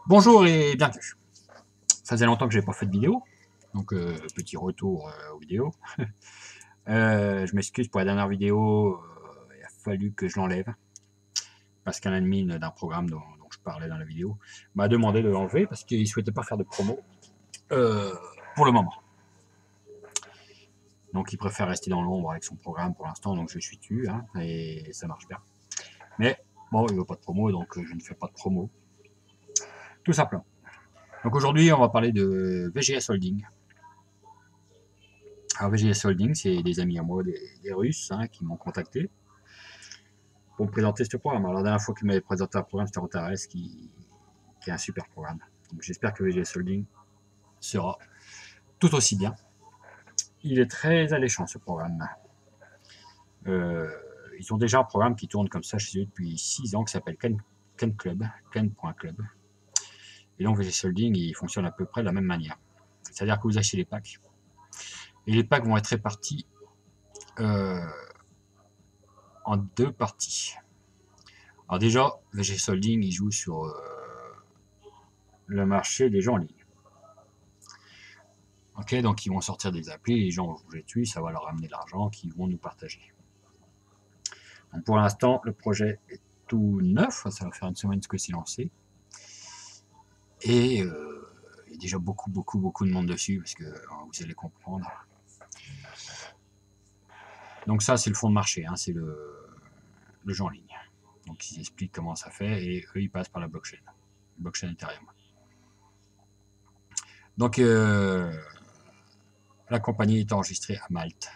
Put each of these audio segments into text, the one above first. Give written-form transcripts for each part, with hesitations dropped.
Bonjour et bienvenue. Ça faisait longtemps que j'ai pas fait de vidéo, donc petit retour aux vidéos. Je m'excuse pour la dernière vidéo, il a fallu que je l'enlève parce qu'un admin d'un programme dont je parlais dans la vidéo m'a demandé de l'enlever parce qu'il souhaitait pas faire de promo euh, pour le moment. Donc il préfère rester dans l'ombre avec son programme pour l'instant, donc je suis dessus hein, et ça marche bien. Mais bon, il veut pas de promo, donc je ne fais pas de promo, tout simplement. Donc aujourd'hui, on va parler de VGS Holding. Alors VGS Holding, c'est des amis à moi, des Russes, hein, qui m'ont contacté pour me présenter ce programme. Alors la dernière fois qu'ils m'avaient présenté un programme, c'était Antares, qui est un super programme. Donc j'espère que VGS Holding sera tout aussi bien. Il est très alléchant ce programme. Euh, Ils ont déjà un programme qui tourne comme ça chez eux depuis 6 ans qui s'appelle Ken Club, Ken.club. Et donc VGS Holding, il fonctionne à peu près de la même manière. C'est-à-dire que vous achetez les packs. Et les packs vont être répartis euh, en 2 parties. Alors déjà, VGS Holding, il joue sur le marché des gens en ligne. Ok, donc ils vont sortir des applis, les gens vont jouer dessus, ça va leur amener de l'argent qu'ils vont nous partager. Donc pour l'instant, le projet est tout neuf, ça va faire une semaine que c'est lancé. Et il y a déjà beaucoup de monde dessus, parce que vous allez comprendre. Donc ça, c'est le fond de marché, hein, c'est le jeu en ligne. Donc ils expliquent comment ça fait, et eux, ils passent par la blockchain Ethereum. Donc la compagnie est enregistrée à Malte.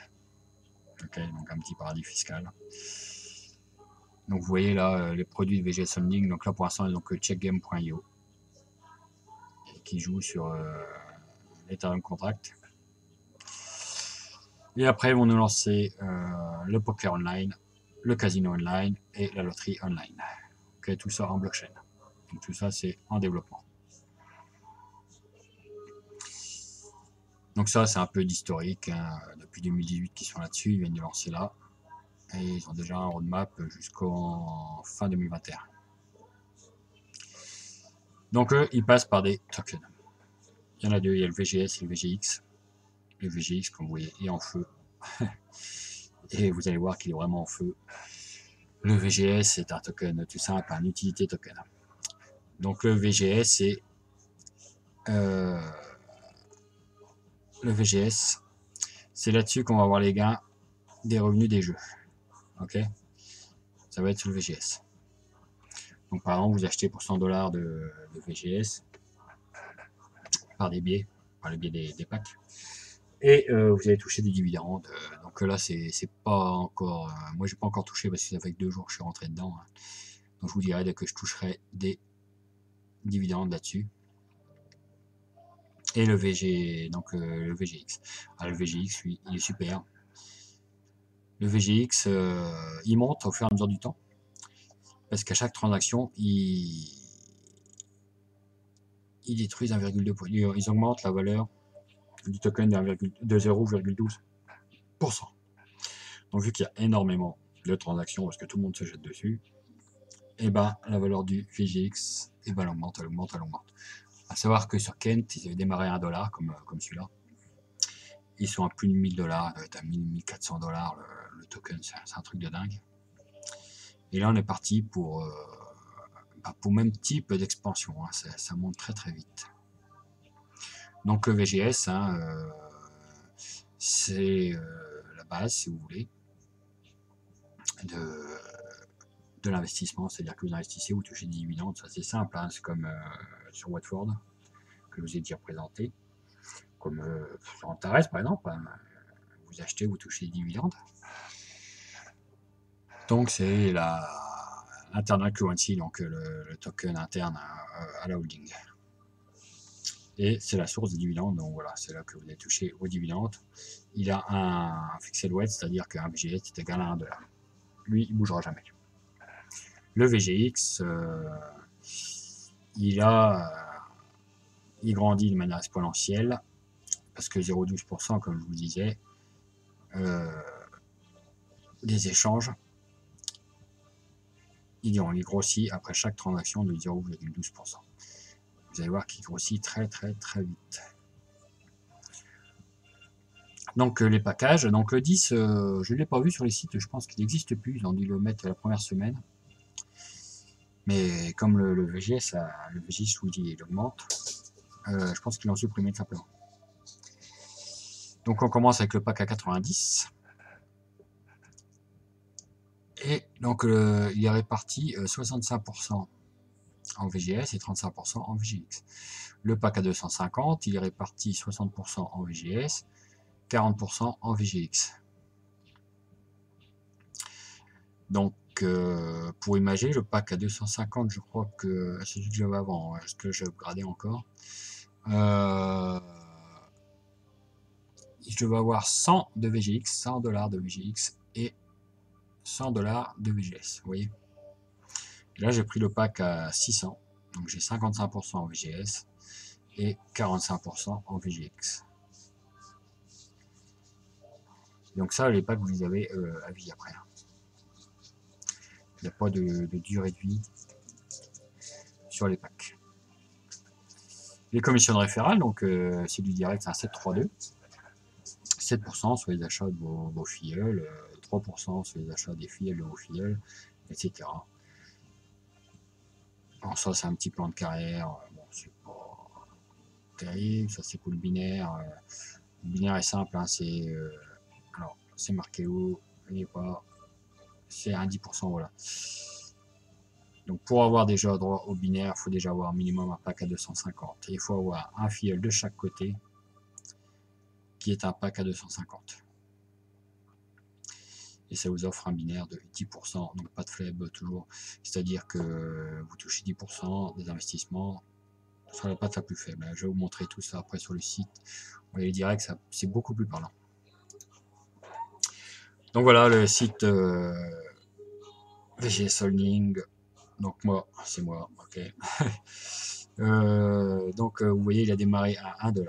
Okay, donc un petit paradis fiscal. Donc vous voyez là les produits de VGS Holding. Donc là pour l'instant ils n'ont que checkgame.io qui joue sur l'Ethereum Contract. Et après ils vont nous lancer le poker online, le casino online et la loterie online. Okay, tout ça en blockchain. Donc tout ça c'est en développement. Donc ça c'est un peu d'historique. Hein. Depuis 2018 qu'ils sont là-dessus, ils viennent de lancer là. Et ils ont déjà un roadmap jusqu'en fin 2021. Donc eux, ils passent par des tokens. Il y en a deux, il y a le VGS et le VGX. Le VGX, comme vous voyez, est en feu. Et vous allez voir qu'il est vraiment en feu. Le VGS est un token tout simple, un utilité token. Donc le VGS, c'est le VGS, c'est là-dessus qu'on va avoir les gains des revenus des jeux. Ok, ça va être sur le VGS. Donc par exemple, vous achetez pour 100$ de VGS par des biais, par le biais des packs. Et vous allez toucher des dividendes. Donc là, c'est pas encore. Moi, j'ai pas encore touché parce que ça fait que 2 jours que je suis rentré dedans. Hein. Donc je vous dirai dès que je toucherai des dividendes là-dessus. Et le VG, donc le VGX. Alors, le VGX, lui, il est super. Le VGX, il monte au fur et à mesure du temps. Parce qu'à chaque transaction, ils détruisent 1,2 point. Ils augmentent la valeur du token de 0,12%. Donc vu qu'il y a énormément de transactions parce que tout le monde se jette dessus, et ben la valeur du VGX, et ben elle augmente. À savoir que sur Kent, ils avaient démarré à $1 comme celui-là. Ils sont à plus de 1000$, à 1400$ le token, c'est un truc de dingue. Et là on est parti pour même type d'expansion, hein, ça monte très vite. Donc le VGS, hein, c'est la base, si vous voulez, de l'investissement, c'est-à-dire que vous investissez, vous touchez des dividendes, ça c'est simple, hein, c'est comme sur Watford, que je vous ai déjà présenté, comme sur Antares par exemple, hein, vous achetez, vous touchez des dividendes. Donc c'est l'internal currency, donc le token interne à la holding. Et c'est la source des dividendes, donc voilà, c'est là que vous allez toucher aux dividendes. Il a un fixed weight, c'est-à-dire qu'un VGS est égal à $1. Lui, il ne bougera jamais. Le VGX, il grandit de manière exponentielle, parce que 0,12%, comme je vous disais, des échanges, il grossit après chaque transaction de 0,12%. Vous allez voir qu'il grossit très vite. Donc les packages, donc le 10, je ne l'ai pas vu sur les sites, je pense qu'il n'existe plus, ils ont dû le mettre la première semaine. Mais comme le VGS, le VGS Woody il augmente, je pense qu'ils l'ont supprimé tout simplement. Donc on commence avec le pack à 90. Et donc il est réparti 65% en VGS et 35% en VGX. Le pack à 250, il est réparti 60% en VGS, 40% en VGX. Donc pour imaginer, le pack à 250, je crois que c'est celui que j'avais avant, est-ce que j'ai upgradé encore, je devais avoir 100 de VGX, 100 $ de VGX et 100 $ de VGS, vous voyez. Et là j'ai pris le pack à 600, donc j'ai 55% en VGS et 45% en VGX. Donc ça, les packs, vous les avez à vie après. Il n'y a pas de durée de vie sur les packs. Les commissions de référale, donc c'est du direct, c'est un 732. 7% sur les achats de vos filleuls, 3% sur les achats des filleuls de vos filleuls, etc. Alors ça, c'est un petit plan de carrière. Bon, c'est pas terrible. Ça, c'est pour le binaire. Le binaire est simple. Hein, alors, c'est marqué où? Il pas. C'est un 10%, voilà. Donc, pour avoir déjà droit au binaire, il faut déjà avoir un minimum un pack à 250. Et il faut avoir un filleul de chaque côté qui est un pack à 250. Et ça vous offre un binaire de 10%, donc pas de fleb toujours. C'est-à-dire que vous touchez 10% des investissements sur la patte la plus faible. Je vais vous montrer tout ça après sur le site. Vous voyez direct, c'est beaucoup plus parlant. Donc voilà le site VGS Holding. Donc moi, c'est moi, ok. Donc vous voyez, il a démarré à 1 $.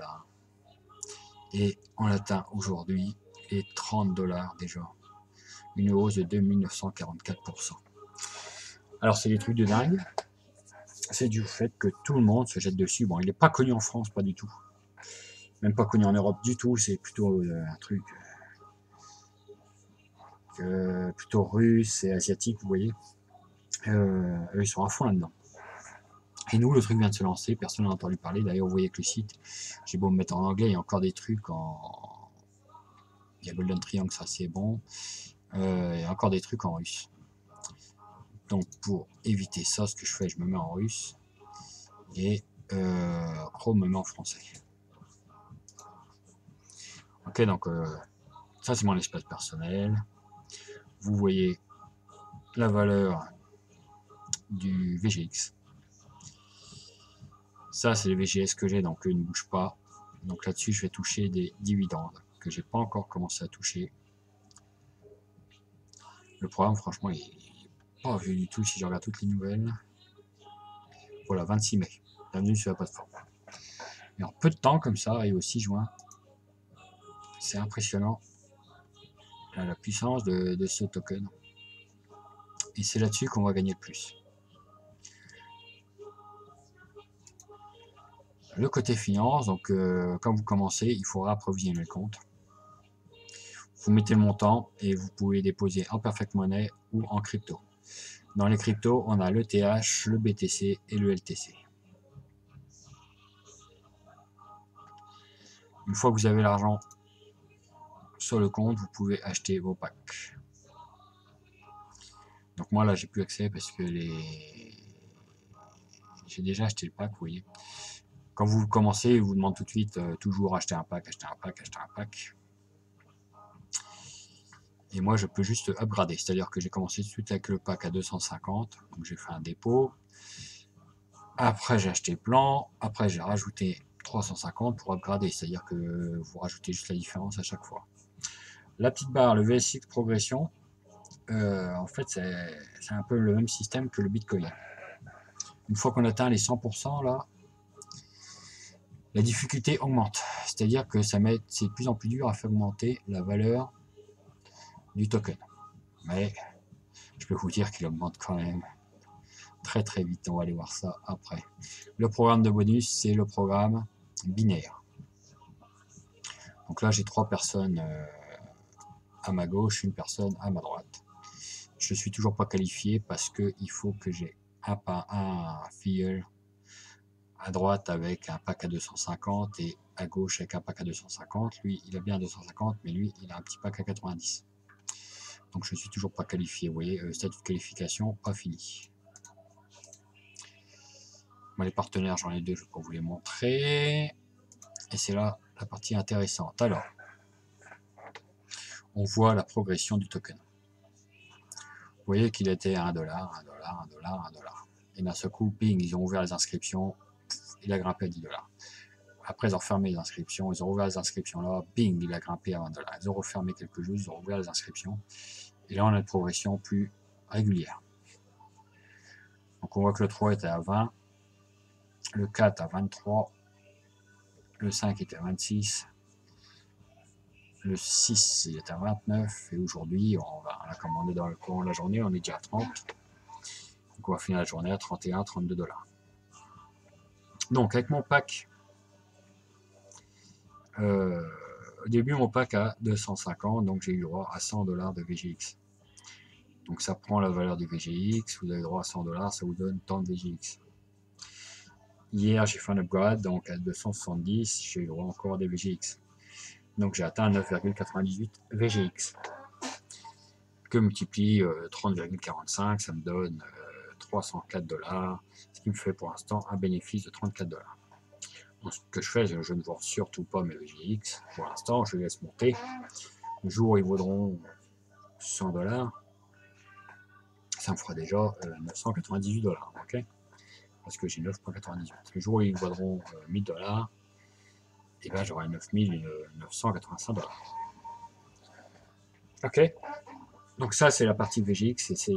Et on atteint aujourd'hui les 30 $ déjà. Une hausse de 2944%. Alors c'est des trucs de dingue. C'est du fait que tout le monde se jette dessus. Bon, il n'est pas connu en France, pas du tout. Même pas connu en Europe du tout. C'est plutôt un truc plutôt russe et asiatique, vous voyez. Eux, ils sont à fond là-dedans. Et nous, le truc vient de se lancer, personne n'a entendu parler. D'ailleurs, vous voyez que le site, j'ai beau me mettre en anglais, il y a encore des trucs en... Il y a Golden Triangle, ça c'est bon. Il y a encore des trucs en russe. Donc pour éviter ça, ce que je fais, je me mets en russe. Et Chrome me met en français. Ok, donc ça c'est mon espace personnel. Vous voyez la valeur du VGX. Ça c'est le VGS que j'ai, donc eux ne bougent pas. Donc là-dessus, je vais toucher des dividendes que j'ai pas encore commencé à toucher. Le programme, franchement, il n'est pas vu du tout si je regarde toutes les nouvelles. Voilà, 26 mai. Bienvenue sur la plateforme. Et en peu de temps, comme ça, et au 6 juin, c'est impressionnant la puissance de ce token. Et c'est là-dessus qu'on va gagner le plus. Le côté finance, donc quand vous commencez, il faudra approvisionner le compte. Vous mettez le montant et vous pouvez déposer en Perfect Money ou en crypto. Dans les cryptos, on a l'ETH, le BTC et le LTC. Une fois que vous avez l'argent sur le compte, vous pouvez acheter vos packs. Donc moi là, j'ai plus accès parce que j'ai déjà acheté le pack, vous voyez. Quand vous commencez, il vous demande tout de suite toujours acheter un pack, acheter un pack, acheter un pack. Et moi, je peux juste upgrader. C'est-à-dire que j'ai commencé tout de suite avec le pack à 250. Donc j'ai fait un dépôt. Après, j'ai acheté le plan. Après, j'ai rajouté 350 pour upgrader. C'est-à-dire que vous rajoutez juste la différence à chaque fois. La petite barre, le VSX progression, en fait, c'est un peu le même système que le Bitcoin. Une fois qu'on atteint les 100%, là, la difficulté augmente. C'est-à-dire que c'est de plus en plus dur à faire augmenter la valeur du token. Mais je peux vous dire qu'il augmente quand même très très vite. On va aller voir ça après. Le programme de bonus, c'est le programme binaire. Donc là, j'ai 3 personnes à ma gauche, une personne à ma droite. Je suis toujours pas qualifié parce que il faut que j'ai un filleul à droite avec un pack à 250 et à gauche avec un pack à 250. Lui, il a bien 250, mais lui, il a un petit pack à 90. Donc je suis toujours pas qualifié. Vous voyez, statut de qualification, pas fini. Moi, les partenaires, j'en ai 2, je vais pas vous les montrer. Et c'est là la partie intéressante. Alors, on voit la progression du token. Vous voyez qu'il était à $1, $1, $1, $1. Et d'un seul coup, ping, ils ont ouvert les inscriptions, il a grimpé à $10. Après, ils ont fermé les inscriptions, ils ont ouvert les inscriptions là, ping, il a grimpé à $20. Ils ont refermé quelques jours, ils ont ouvert les inscriptions. Et là, on a une progression plus régulière. Donc, on voit que le 3 était à 20, le 4 à 23, le 5 était à 26, le 6 il était à 29, et aujourd'hui, on a commandé dans le courant de la journée, on est déjà à 30. Donc, on va finir la journée à 31, $32. Donc, avec mon pack, au début, mon pack à 250, donc j'ai eu droit à $100 de VGX. Donc, ça prend la valeur du VGX, vous avez droit à $100, ça vous donne tant de VGX. Hier, j'ai fait un upgrade, donc à 270, j'ai eu droit encore à des VGX. Donc, j'ai atteint 9,98 VGX. Que multiplie 30,45, ça me donne $304, ce qui me fait pour l'instant un bénéfice de $34. Donc, ce que je fais, je ne vends surtout pas mes VGX. Pour l'instant, je les laisse monter. Le jour où ils vaudront $100, ça me fera déjà $998, ok? Parce que j'ai 9,98. Le jour où ils vaudront $1000, et ben j'aurai 9,985 $. Ok? Donc ça, c'est la partie VGX, et c'est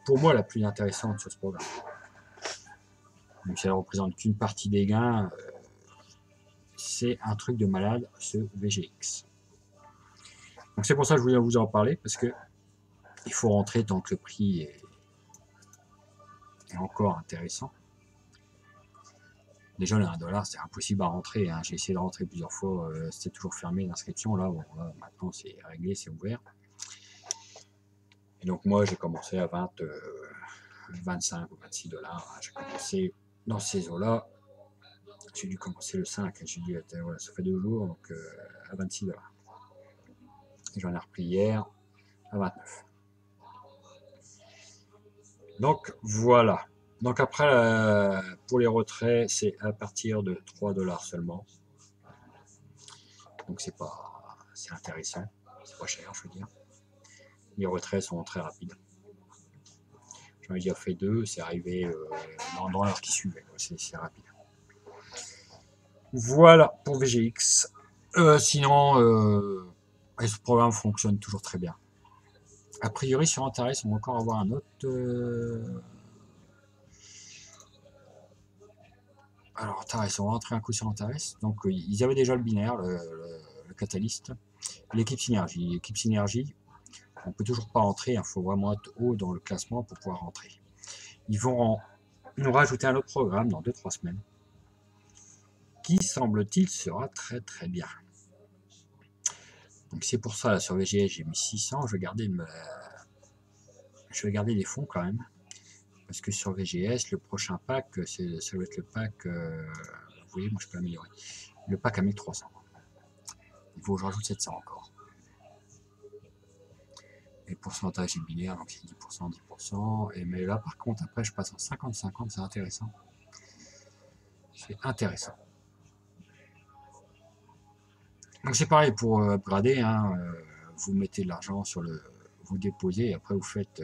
pour moi la plus intéressante sur ce programme. Même si elle ne représente qu'une partie des gains, c'est un truc de malade, ce VGX. Donc c'est pour ça que je voulais vous en parler, parce que il faut rentrer tant que le prix est encore intéressant. Déjà, le $1, c'est impossible à rentrer. Hein. J'ai essayé de rentrer plusieurs fois, c'était toujours fermé l'inscription. Là, bon, là, maintenant, c'est réglé, c'est ouvert. Et donc, moi, j'ai commencé à 25 ou $26. J'ai commencé dans ces eaux-là. J'ai dû commencer le 5. J'ai dit, voilà, ça fait 2 jours, donc à $26. Et j'en ai repris hier à 29. Donc, voilà. Donc après, pour les retraits, c'est à partir de $3 seulement. Donc c'est intéressant, c'est pas cher, je veux dire. Les retraits sont très rapides. J'en ai déjà fait 2, c'est arrivé dans l'heure qui suivait, c'est rapide. Voilà pour VGX. Sinon, ce programme fonctionne toujours très bien. A priori, sur Antares, on va encore avoir un autre. Alors, Antares, on va rentrer un coup sur Antares. Donc, ils avaient déjà le binaire, le catalyste. L'équipe Synergie. L'équipe Synergie, on ne peut toujours pas rentrer, il faut vraiment être haut dans le classement pour pouvoir rentrer. Ils vont nous rajouter un autre programme dans 2-3 semaines, qui semble-t-il sera très très bien. Donc c'est pour ça, là, sur VGS, j'ai mis 600, je vais garder les fonds quand même, parce que sur VGS, le prochain pack, ça va être le pack, vous voyez, moi je peux améliorer, le pack à 1300. Il faut que je rajoute 700 encore. Et pourcentage est binaire, donc c'est 10%, 10%. Mais là, par contre, après, je passe en 50-50, c'est intéressant. C'est intéressant. Donc c'est pareil pour upgrader, hein, vous mettez de l'argent sur vous déposez, et après vous faites,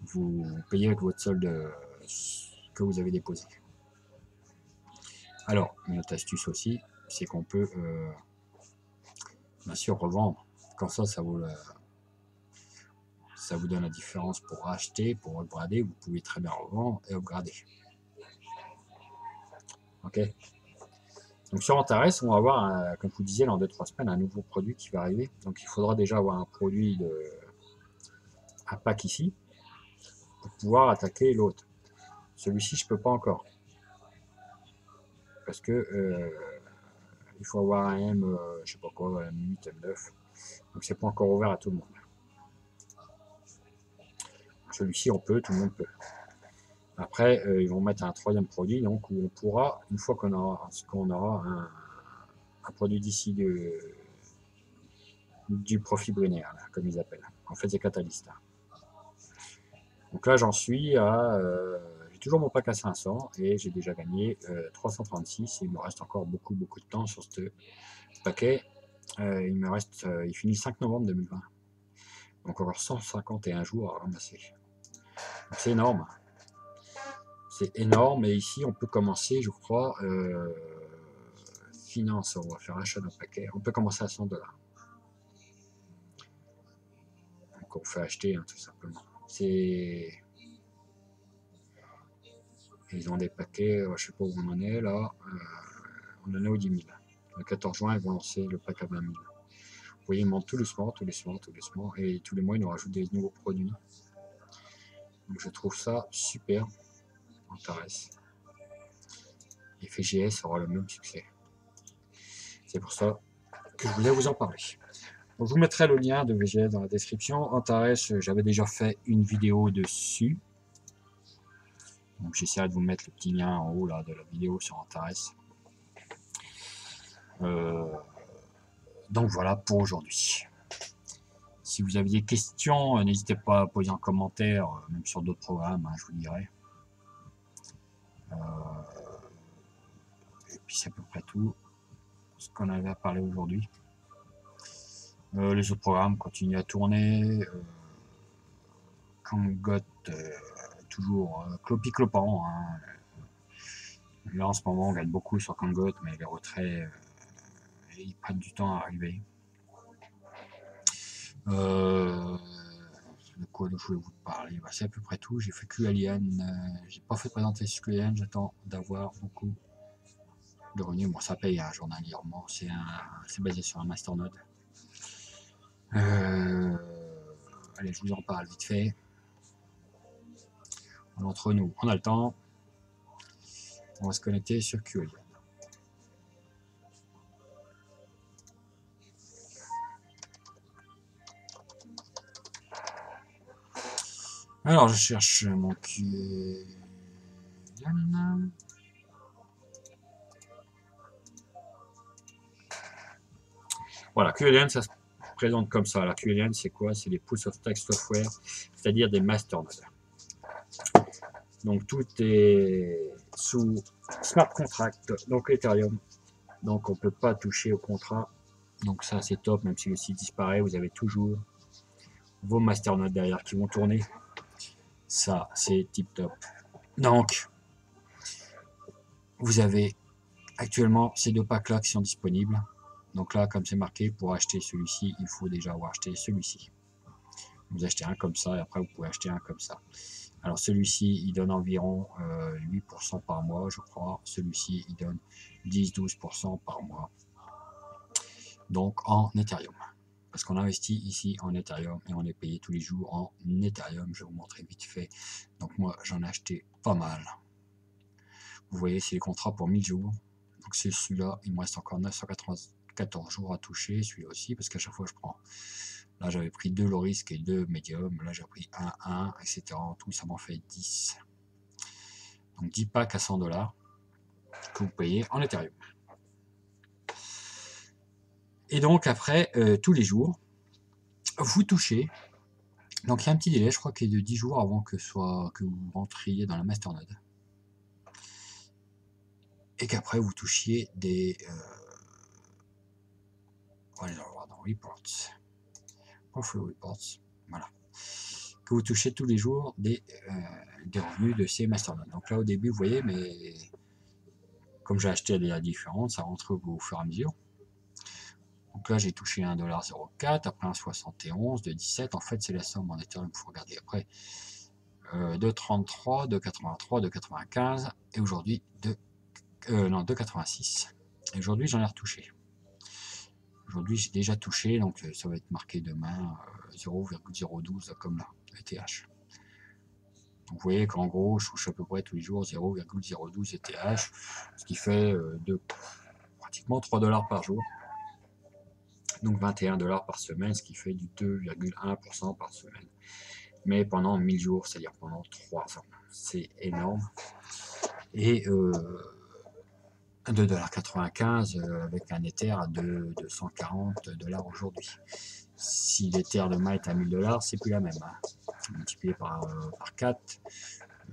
vous payez avec votre solde que vous avez déposé. Alors, une autre astuce aussi, c'est qu'on peut, bien sûr, revendre. Quand ça vous donne la différence pour acheter, pour upgrader, vous pouvez très bien revendre et upgrader. Ok. Donc sur Antares, on va avoir, comme je vous disais, dans 2-3 semaines, un nouveau produit qui va arriver. Donc il faudra déjà avoir un pack ici, pour pouvoir attaquer l'autre. Celui-ci, je peux pas encore. Parce que il faut avoir un M, je sais pas quoi, M8, M9. Donc c'est pas encore ouvert à tout le monde. Celui-ci, on peut, tout le monde peut. Après, ils vont mettre un troisième produit, donc où on pourra, une fois qu'on aura un produit d'ici du profit brinaire, là, comme ils appellent. En fait, c'est Catalyst. Donc là, j'en suis à... j'ai toujours mon pack à 500 et j'ai déjà gagné 336. Et il me reste encore beaucoup de temps sur ce paquet. Il finit le 5 novembre 2020. Donc encore 151 jours à ramasser. C'est énorme. C'est énorme. Et ici, on peut commencer, je crois, finance, on va faire achat d'un paquet. On peut commencer à 100 $. Donc on fait acheter, hein, tout simplement. Ils ont des paquets, je sais pas où on en est là. On en est au 10 000. Le 14 juin, ils vont lancer le pack à 20 000. Vous voyez, ils montent tout doucement. Et tous les mois, ils nous rajoutent des nouveaux produits. Donc je trouve ça super. Antares. Et FGS aura le même succès. C'est pour ça que je voulais vous en parler. Donc, je vous mettrai le lien de VGS dans la description. Antares, j'avais déjà fait une vidéo dessus. Donc j'essaierai de vous mettre le petit lien en haut là, de la vidéo sur Antares. Donc voilà pour aujourd'hui. Si vous avez des questions, n'hésitez pas à poser en commentaire, même sur d'autres programmes, hein, je vous dirai. Et puis c'est à peu près tout ce qu'on avait à parler aujourd'hui. Les autres programmes continuent à tourner. Kangot, toujours clopi-clopant. Hein. Là en ce moment on gagne beaucoup sur Kangot, mais les retraits ils prennent du temps à arriver. De quoi je voulais vous parler, bah, c'est à peu près tout. J'ai fait QAlien, j'ai pas fait présenter sur QAlien, j'attends d'avoir beaucoup de revenus. Bon, ça paye hein, journalièrement, c'est basé sur un masternode. Allez, je vous en parle vite fait. Entre nous, on a le temps. On va se connecter sur QAlien. Alors, je cherche mon QAlien. Voilà, QAlien, ça se présente comme ça. La QAlien, c'est quoi? C'est les Proof of Stake Software, c'est-à-dire des masternodes. Donc tout est sous smart contract, donc Ethereum. Donc on ne peut pas toucher au contrat. Donc ça c'est top, même si le site disparaît, vous avez toujours vos masternodes derrière qui vont tourner. Ça c'est tip top. Donc vous avez actuellement ces deux packs là qui sont disponibles. Donc là comme c'est marqué, pour acheter celui-ci, il faut déjà avoir acheté celui-ci. Vous achetez un comme ça et après vous pouvez acheter un comme ça. Alors celui-ci, il donne environ 8% par mois, je crois. Celui-ci, il donne 10-12% par mois. Donc en Ethereum. Parce qu'on investit ici en Ethereum et on est payé tous les jours en Ethereum. Je vais vous montrer vite fait. Donc moi, j'en ai acheté pas mal. Vous voyez, c'est les contrats pour 1000 jours. Donc c'est celui-là, il me reste encore 994 jours à toucher. Celui-là aussi, parce qu'à chaque fois, je prends... Là, j'avais pris 2 low risk et 2 médium. Là, j'ai pris 1, etc. En tout, ça m'en fait 10. Donc 10 packs à 100 $ que vous payez en Ethereum. Et donc, après, tous les jours, vous touchez. Donc, il y a un petit délai, je crois qu'il est de 10 jours avant que vous rentriez dans la masternode. Et qu'après, vous touchiez des... on va aller voir dans Reports. Portfolio Reports. Voilà. Que vous touchez tous les jours des revenus de ces masternodes. Donc là, au début, vous voyez, mais comme j'ai acheté des différentes, ça rentre au fur et à mesure. Donc là, j'ai touché 1,04$, après 1,71$, de 17. En fait, c'est la somme en Ethereum, il faut regarder après. 2,33, 2,83, 2,95 et aujourd'hui 2,86. Et aujourd'hui, j'en ai retouché. Aujourd'hui, j'ai déjà touché, donc ça va être marqué demain 0,012 comme là, ETH. Donc, vous voyez qu'en gros, je touche à peu près tous les jours 0,012 ETH, ce qui fait pratiquement 3 $ par jour. Donc 21 $ par semaine, ce qui fait du 2,1% par semaine. Mais pendant 1000 jours, c'est-à-dire pendant 3 ans. C'est énorme. Et 2,95 $ avec un Ether à 240 $ aujourd'hui. Si l'Ether demain est à 1000 $, c'est plus la même. Hein. Multiplié par 4,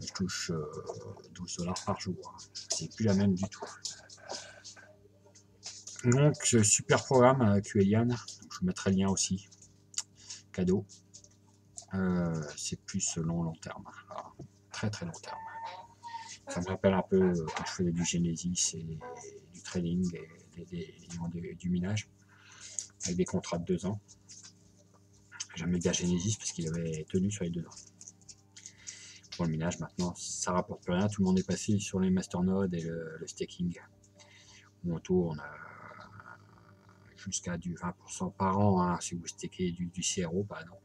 je touche 12 $ par jour. Hein. C'est plus la même du tout. Donc, super programme QLian. Je vous mettrai le lien aussi. Cadeau. C'est plus long terme. Alors, très très long terme. Ça me rappelle un peu quand je faisais du Genesis et du trading et du minage avec des contrats de 2 ans. J'aimais bien Genesis parce qu'il avait tenu sur les 2 ans. Pour le minage, maintenant, ça rapporte plus rien. Tout le monde est passé sur les masternodes et le staking. Où on tourne jusqu'à du 20% par an hein, si vous stakez du CRO par exemple.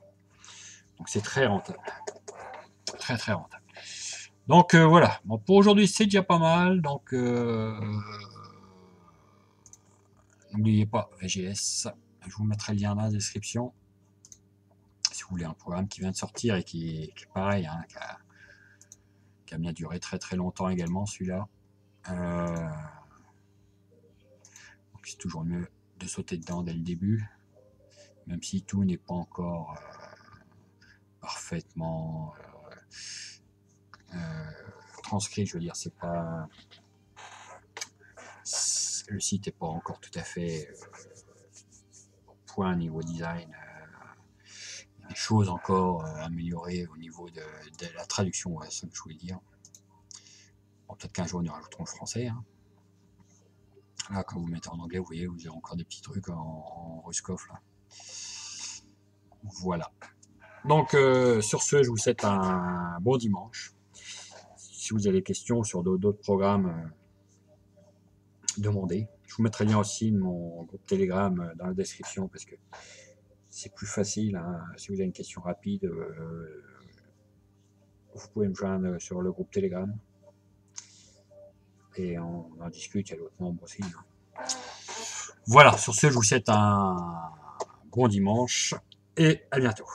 Donc c'est très rentable. Très très rentable. Donc voilà, bon, pour aujourd'hui c'est déjà pas mal. Donc n'oubliez pas VGS, je vous mettrai le lien dans la description. Si vous voulez un programme qui vient de sortir et qui est pareil, hein, qui a bien duré très très longtemps également celui-là. Donc c'est toujours mieux de sauter dedans dès le début, même si tout n'est pas encore parfaitement transcrit, je veux dire, c'est pas le site n'est pas encore tout à fait au point niveau design. Il y a des choses encore améliorées au niveau de la traduction, c'est ce que je voulais dire. Bon, peut-être qu'un jour nous rajouterons le français. Hein. Là, quand vous mettez en anglais, vous voyez, vous avez encore des petits trucs en Ruskov là. Voilà. Donc sur ce, je vous souhaite un bon dimanche. Si vous avez des questions sur d'autres programmes, demandez. Je vous mettrai le lien aussi de mon groupe Telegram dans la description parce que c'est plus facile. Hein. Si vous avez une question rapide, vous pouvez me joindre sur le groupe Telegram. Et on en discute, il y a d'autres membres aussi. Hein. Voilà, sur ce, je vous souhaite un bon dimanche et à bientôt.